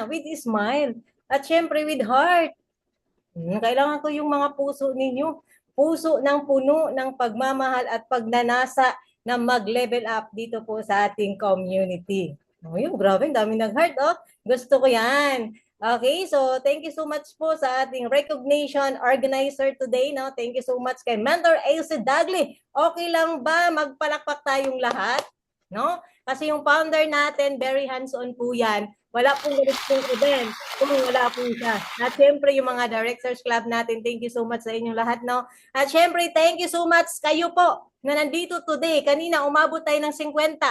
na with smile. At syempre with heart. Kailangan ko yung mga puso ninyo. Puso ng puno ng pagmamahal at pagnanasa na mag-level up dito po sa ating community. Oh, yung grabe, dami nag-heart, oh. Gusto ko yan. Okay, so thank you so much po sa ating recognition organizer today, no? Thank you so much kay Mentor AC Dagli. Okay lang ba magpalakpak tayong lahat? No? Kasi yung founder natin, very hands-on po yan. Wala pong ganitong event kung wala po siya. At syempre, yung mga Directors Club natin, thank you so much sa inyong lahat, no? At syempre, thank you so much kayo po na nandito today. Kanina, umabot tayo ng 50.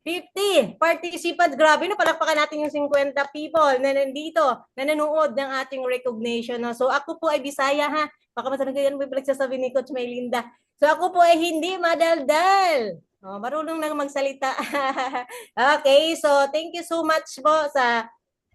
50 participants. Grabe, napalakpakan natin yung 50 people na nandito, na nanood ng ating recognition. No? So ako po ay Bisaya, ha? Baka masasabi mo yung pinagsasabi ni Coach Maylinda. So ako po ay hindi madaldal. Oh, marunong nang magsalita. Okay, so thank you so much po sa...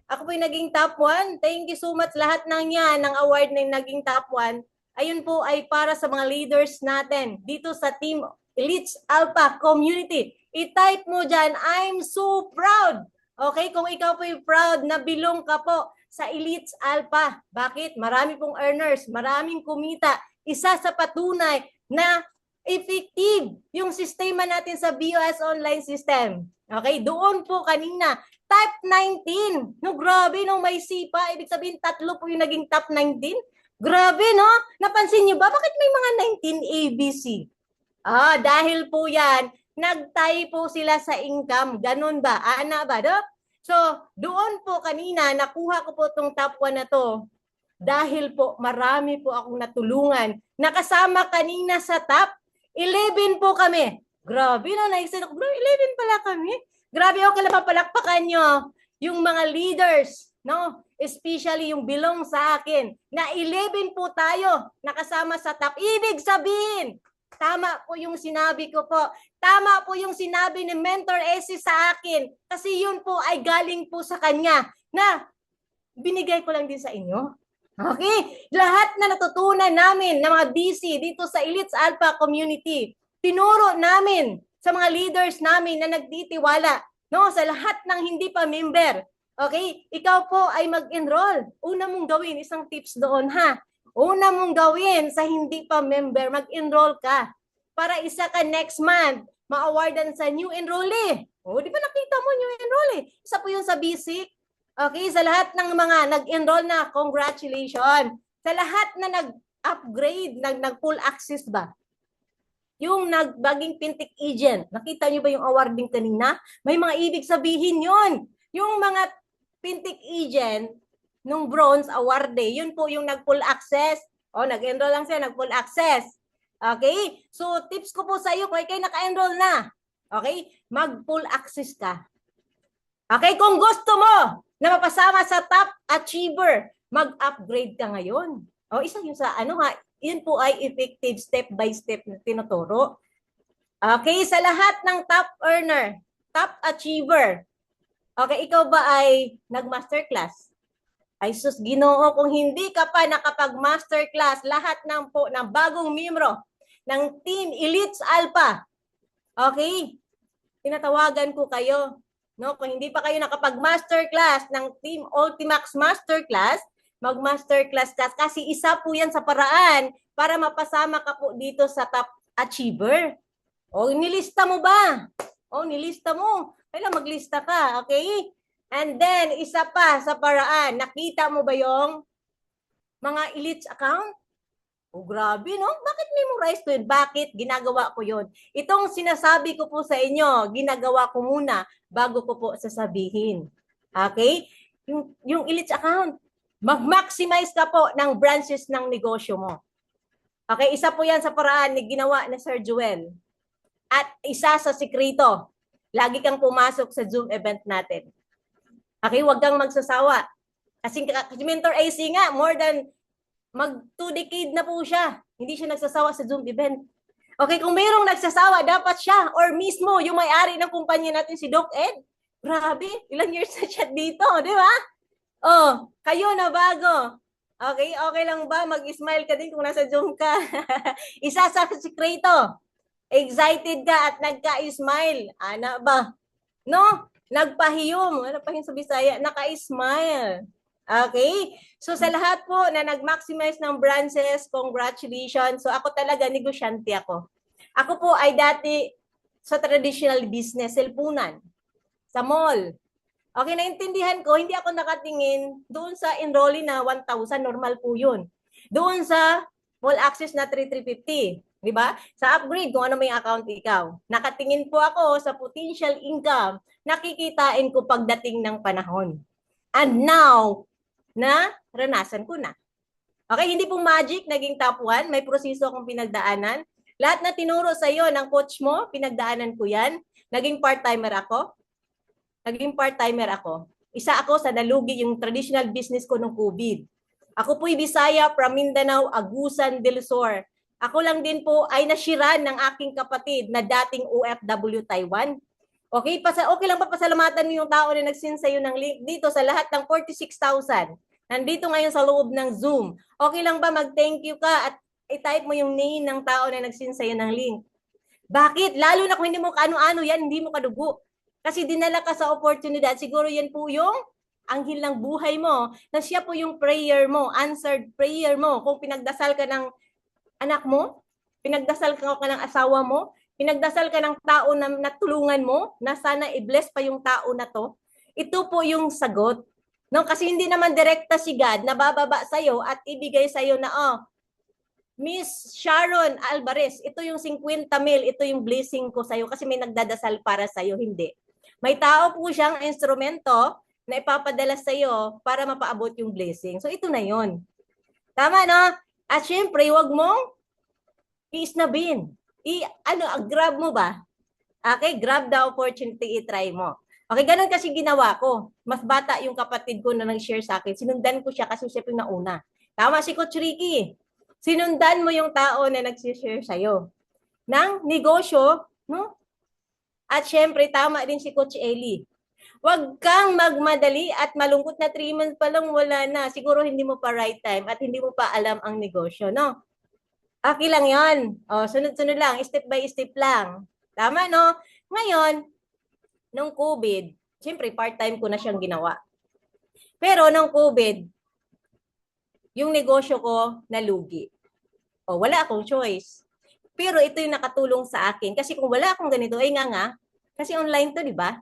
Ako po yung naging top 1. Thank you so much lahat ng yan, ng award na naging top 1. Ayun po ay para sa mga leaders natin dito sa Team Elites Alpha Community. I-type mo dyan, I'm so proud. Okay, kung ikaw po yung proud na belong ka po sa Elites Alpha. Bakit? Marami pong earners, maraming kumita. Isa sa patunay na effective yung sistema natin sa BOS online system. Okay, doon po kanina, top 19. No, grabe, no, may sipa. Ibig sabihin, 3 po yung naging top 19. Grabe, no? Napansin niyo ba? Bakit may mga 19 ABC? Dahil po yan, nagtay po sila sa income. Ganun ba? Ana ba? Do? So, doon po kanina, nakuha ko po itong top 1 na to. Dahil po, marami po akong natulungan. Nakasama kanina sa top 11 po kami. Grabe na, naisip ako, 11 pala kami. Grabe, okay lang mapalakpakan nyo yung mga leaders, no? Especially yung belong sa akin, na 11 po tayo nakasama sa top. Ibig sabihin, tama po yung sinabi ko po. Tama po yung sinabi ni Mentor Essie sa akin. Kasi yun po ay galing po sa kanya na binigay ko lang din sa inyo. Okay? Lahat na natutunan namin ng mga DC dito sa Elites Alpha Community, tinuro namin sa mga leaders namin na nagtitiwala, no, sa lahat ng hindi pa member. Okay? Ikaw po ay mag-enroll. Una mong gawin, isang tips doon, ha? Una mong gawin sa hindi pa member, mag-enroll ka. Para isa ka next month, ma-awardan sa new enrollee. Di ba nakita mo new enrollee? Isa po yun sa basic. Okay, sa lahat ng mga nag-enroll na, congratulations. Sa lahat na nag-upgrade, nag-full access ba? Yung nagbaging Pintic agent, nakita nyo ba yung awarding kanina? May mga ibig sabihin yun. Yung mga Pintic agent, nung bronze awardee, yun po yung nag-full access. Nag-enroll lang siya, nag-full access. Okay? So, tips ko po sa iyo, kung kayo naka-enroll na, okay, mag-full access ka. Okay, kung gusto mo na mapasama sa top achiever, mag-upgrade ka ngayon. Isa yung sa yun po ay effective step by step na tinuturo. Okay, sa lahat ng top earner, top achiever, okay, ikaw ba ay nag-masterclass? Ay sus, Ginoo, kung hindi ka pa nakapag-masterclass, lahat ng bagong miyembro ng Team Elites Alpha, okay, tinatawagan ko kayo. No, kung hindi pa kayo nakapag-masterclass ng Team Ultimax Masterclass, mag-masterclass ka kasi isa po yan sa paraan para mapasama ka po dito sa top achiever. Nilista mo ba? Nilista mo. Kailan maglista ka, okay? And then, isa pa sa paraan, nakita mo ba yung mga elites account? Grabe, no? Bakit memorize ko yun? Bakit ginagawa ko yun? Itong sinasabi ko po sa inyo, ginagawa ko muna bago ko po sasabihin. Okay? Yung elites account, mag-maximize ka po ng branches ng negosyo mo. Okay? Isa po yan sa paraan na ginawa ni Sir Joel. At isa sa sikreto, lagi kang pumasok sa Zoom event natin. Okay? Huwag kang magsasawa. Kasi Mentor AC nga, more than mag 2 decade na po siya. Hindi siya nagsasawa sa Zoom event. Okay, kung mayroong nagsasawa, dapat siya or mismo yung may-ari ng kumpanya natin, si Doc Ed. Grabe, ilang years na siya dito, di ba? Kayo na bago. Okay, okay lang ba? Mag-smile ka din kung nasa Zoom ka. Isa sa sikreto. Excited ka at nagka-smile. Ana ba? No? nagpahiyom, ano pa yung sa Bisaya, naka-smile. Okay? So sa lahat po na nag-maximize ng branches, congratulations. So ako talaga, negosyante ako. Ako po ay dati sa traditional business, cellpunan, sa mall. Okay, naintindihan ko, hindi ako nakatingin doon sa enrollee na 1,000, normal po yun. Doon sa mall access na 3,350, di ba? Sa upgrade, kung ano may account ikaw. Nakatingin po ako sa potential income, nakikitain ko pagdating ng panahon. And now, na ranasan ko na. Okay, hindi po magic, naging top 1, may proseso akong pinagdaanan. Lahat na tinuro sa iyo ng coach mo, pinagdaanan ko yan. Naging part-timer ako. Isa ako sa nalugi yung traditional business ko nung COVID. Ako po'y Bisaya from Mindanao, Agusan del Sur. Ako lang din po ay nashiran ng aking kapatid na dating OFW Taiwan. Okay, okay lang pa pasalamatan mo yung tao na nag-send sa'yo ng link dito sa lahat ng 46,000. Nandito ngayon sa loob ng Zoom. Okay lang ba mag-thank you ka at i-type mo yung name ng tao na nag-send sa'yo ng link? Bakit? Lalo na kung hindi mo kaano-ano yan, hindi mo kadugo. Kasi dinala ka sa oportunidad, siguro yan po yung anghel ng buhay mo, na siya po yung prayer mo, answered prayer mo. Kung pinagdasal ka ng anak mo, pinagdasal ka ng asawa mo, pinagdasal ka ng tao na natulungan mo, na sana i-bless pa yung tao na to, ito po yung sagot. No? Kasi hindi naman direkta si God na bababa sa'yo at ibigay sa'yo na, Miss Sharon Alvarez, ito yung 50 mil, ito yung blessing ko sa'yo kasi may nagdadasal para sa'yo, hindi. May tao po siyang instrumento na ipapadala sa iyo para mapaabot yung blessing. So ito na 'yon. Tama no? At syempre, wag mong iisnabin. Grab mo ba? Okay, grab the opportunity, i-try mo. Okay, ganun kasi ginawa ko. Mas bata yung kapatid ko na nag-share sa akin. Sinundan ko siya kasi siya yung nauna. Tama si Coach Ricky. Sinundan mo yung tao na nag-share sa'yo ng negosyo, no? At syempre, tama din si Coach Ellie. Huwag kang magmadali at malungkot na 3 months pa lang wala na. Siguro hindi mo pa right time at hindi mo pa alam ang negosyo, no? Okay lang yon. Sunod-sunod lang, step by step lang. Tama, no? Ngayon, nung COVID, syempre part-time ko na siyang ginawa. Pero nung COVID, yung negosyo ko nalugi. Wala akong choice. Pero ito yung nakatulong sa akin. Kasi kung wala akong ganito, ay nga, kasi online to, di ba?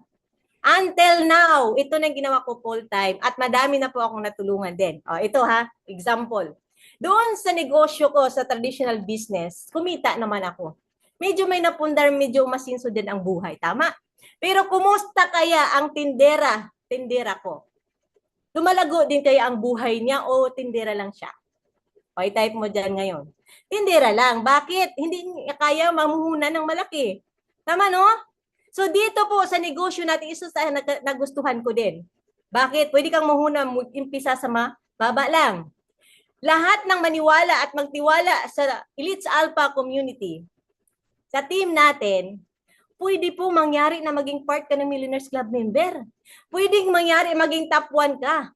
Until now, ito na ginawa ko full-time at madami na po akong natulungan din. Ito ha, example. Doon sa negosyo ko, sa traditional business, kumita naman ako. Medyo may napundar, medyo masinso din ang buhay. Tama? Pero kumusta kaya ang tindera ko? Lumalago din kaya ang buhay niya o tindera lang siya? I-type mo dyan ngayon. Tindera lang. Bakit? Hindi kaya mamuhunan ng malaki. Tama, no? So, dito po sa negosyo natin, isa sa nagustuhan ko din. Bakit? Pwede kang mahunan, impisa sa mababa lang. Lahat ng maniwala at magtiwala sa Elites Alpha community, sa team natin, pwede po mangyari na maging part ka ng Millionaires Club member. Pwedeng mangyari maging top 1 ka.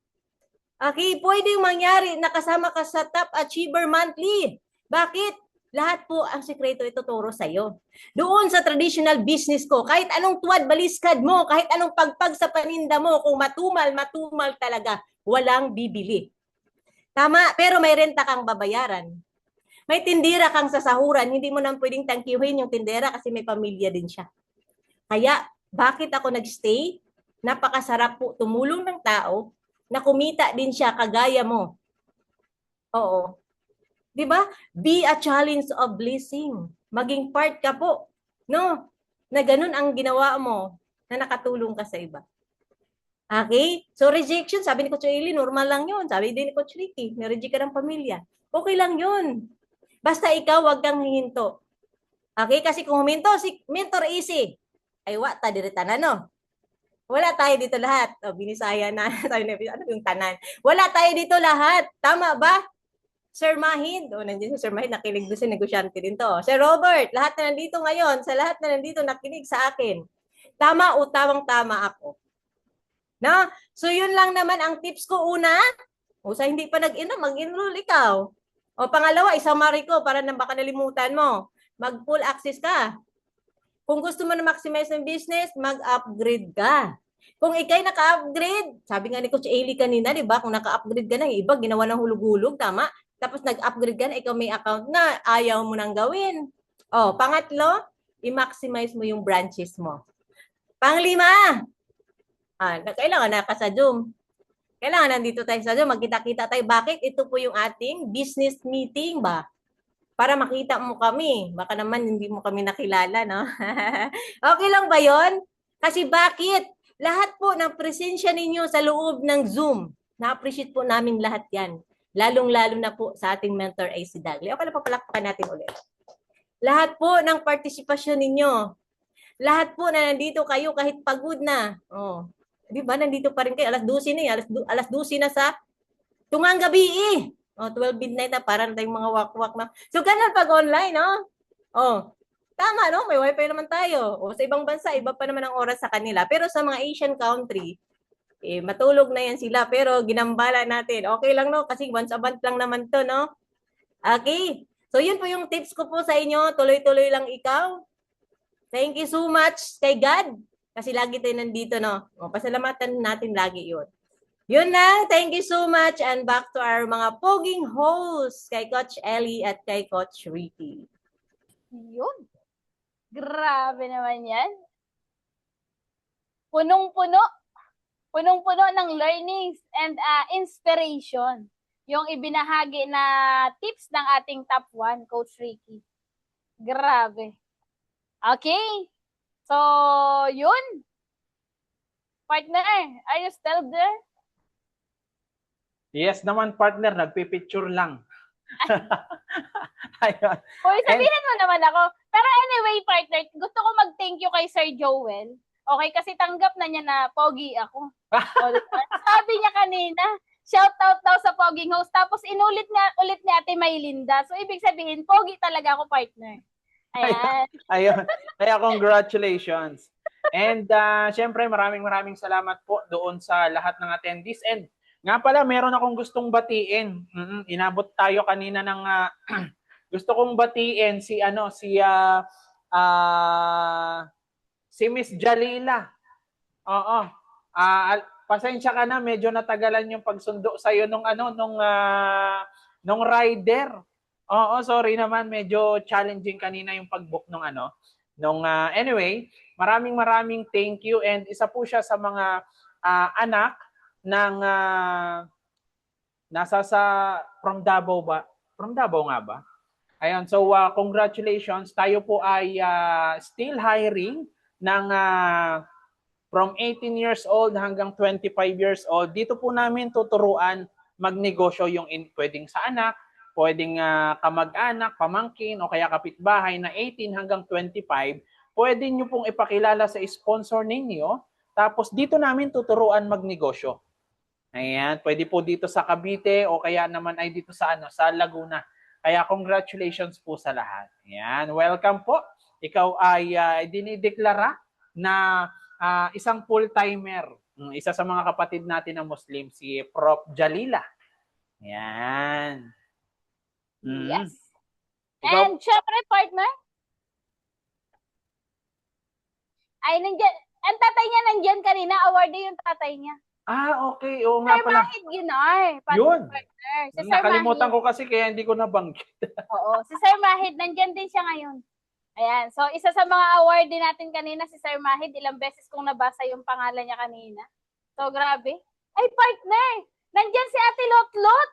Okay, pwedeng mangyari nakasama ka sa Top Achiever Monthly. Bakit? Lahat po ang sekreto ituturo sa iyo. Doon sa traditional business ko, kahit anong tuwad baliskad mo, kahit anong pagpag sa paninda mo, kung matumal talaga, walang bibili. Tama, pero may renta kang babayaran. May tindera kang sasahuran, hindi mo nang pwedeng tangkihin yung tindera kasi may pamilya din siya. Kaya, bakit ako nagstay? Napakasarap po tumulong ng tao na kumita din siya kagaya mo. Oo. 'Di ba? Be a challenge of blessing. Maging part ka po, no? Na ganun ang ginawa mo na nakatulong ka sa iba. Okay? So rejection, sabi ni Coach Eileen, normal lang 'yun. Sabi din ni Coach Ricky, na-reject ka ng pamilya. Okay lang 'yun. Basta ikaw wag kang hihinto. Okay? Kasi kung huminto si mentor easy, ay ta direta na, no? Wala tayo dito lahat. Binisaya na. Ano yung tanan? Wala tayo dito lahat. Tama ba? Sir Mahid. Nandiyan si Sir Mahid. Nakinig doon si negosyante din to. Sir Robert. Lahat na nandito ngayon. Sa lahat na nandito nakinig sa akin. Tama o tamang-tama ako. No? So, yun lang naman ang tips ko. Una, sa hindi pa nag-enroll, mag-enroll ikaw. Pangalawa, isamari ko para nang baka nalimutan mo. Mag-full access ka. Kung gusto mo na maximize ng business, mag-upgrade ka. Kung ikay naka-upgrade, sabi nga ni Coach Ailey kanina, di ba? Kung naka-upgrade ka na, yung iba ginawa ng hulug-hulog, tama? Tapos nag-upgrade ka na, ikaw may account na, ayaw mo nang gawin. Oh, pangatlo, i-maximize mo yung branches mo. Panglima, kailangan na ka sa Zoom. Kailangan nandito tayo sa Zoom, magkita-kita tayo. Bakit? Ito po yung ating business meeting ba? Para makita mo kami. Baka naman hindi mo kami nakilala, no? Okay lang ba yon? Kasi bakit? Lahat po ng presensya ninyo sa loob ng Zoom, na-appreciate po namin lahat yan. Lalong-lalo na po sa ating mentor ay si Dagli. Okay na, papalakpakan natin ulit. Lahat po ng partisipasyon ninyo, lahat po na nandito kayo kahit pagod na. Oh, di ba? Nandito pa rin kayo. Alas 12 na eh. Alas 12 na sa tungang gabi eh. Oh, 12 midnight na, parang tayong mga wak-wak na. So, ganun pag online, no? Oh, tama, no? May wifi naman tayo. O, sa ibang bansa, iba pa naman ang oras sa kanila. Pero sa mga Asian country, matulog na yan sila. Pero ginambala natin. Okay lang, no? Kasi once a month lang naman to, no? Okay. So, yun po yung tips ko po sa inyo. Tuloy-tuloy lang ikaw. Thank you so much kay God. Kasi lagi tayo nandito, no? O, pasalamatan natin lagi yun. Yun lang. Thank you so much. And back to our mga poging hosts, kay Coach Ellie at kay Coach Ricky. Yun. Grabe naman yan. Punong-puno. Punong-puno ng learnings and inspiration. Yung ibinahagi na tips ng ating top 1, Coach Ricky. Grabe. Okay. So, yun. Partner, are you still there? Yes naman, partner. Nagpipicture lang. Ayun. Uy, sabihin mo naman ako. Pero anyway, partner, gusto ko mag-thank you kay Sir Joel. Okay, kasi tanggap na niya na pogi ako. Sabi niya kanina, shout out daw sa poging host. Tapos inulit niya ulit ni Ate Maylinda. So, ibig sabihin, pogi talaga ako, partner. Ayan. Ayun. Kaya congratulations. And syempre maraming salamat po doon sa lahat ng attendees. And nga pala, meron akong gustong batiin. Inabot tayo kanina ng gusto kong batiin si Miss Jalila. Oo. Pasensya ka na, medyo natagalan yung pagsundo sa iyo nung rider. Oo, sorry naman, medyo challenging kanina yung pag-book anyway, maraming thank you, and isa po siya sa mga anak ng nasa from Davao ba? From Davao nga ba? Ayun, so congratulations. Tayo po ay still hiring ng from 18 years old hanggang 25 years old. Dito po namin tuturuan magnegosyo yung pwedeng sa anak, pwedeng kamag-anak, pamangkin, o kaya kapitbahay na 18 hanggang 25, pwede nyo pong ipakilala sa sponsor ninyo, tapos dito namin tuturuan magnegosyo. Ayan, pwede po dito sa Cavite o kaya naman ay dito sa Laguna. Kaya congratulations po sa lahat. Ayan, welcome po. Ikaw ay dinideklara na isang full-timer. Isa sa mga kapatid natin na Muslim, si Prof. Jalila. Ayan. Yes. And syempre, partner, ay nandiyan, ang tatay niya nandiyan kanina, awardee yung tatay niya. Okay. Oo nga pala. Sir Mahid Ginar. Yun. Si Sir Nakalimutan Mahid. ko kasi kaya hindi ko nabanggit. Oo. Si Sir Mahid, nandiyan din siya ngayon. Ayan. So, isa sa mga awardee natin kanina, si Sir Mahid, ilang beses kong nabasa yung pangalan niya kanina. So, grabe. Ay, partner! Nandiyan si Ate Lotlot!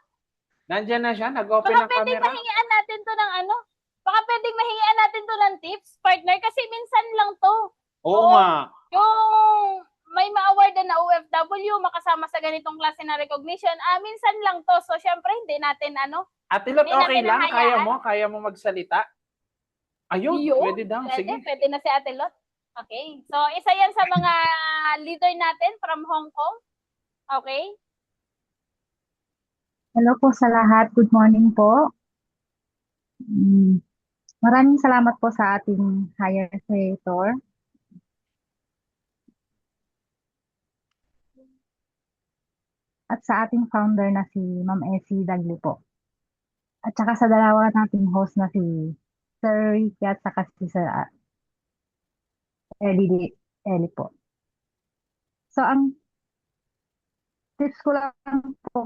Nandiyan na siya? Nag-open ng camera? Baka pwedeng mahingian natin to ng Baka pwedeng mahingian natin to ng tips, partner, kasi minsan lang to. Oo nga. Yung may ma-awardan na OFW, makasama sa ganitong klase na recognition, minsan lang to. So, syempre, hindi natin Ate Lot, okay lang? Kaya mo magsalita? Ayun, pwede daw. Sige. Pwede na si Ate Lot. Okay. So, isa yan sa mga leader natin from Hong Kong. Okay. Hello po sa lahat. Good morning po. Maraming salamat po sa ating higher creator. At sa ating founder na si Ma'am Essie Dagli po. At saka sa dalawa nating host na si Sir Ricky at saka si Sir Ellie po. So, ang tips ko lang po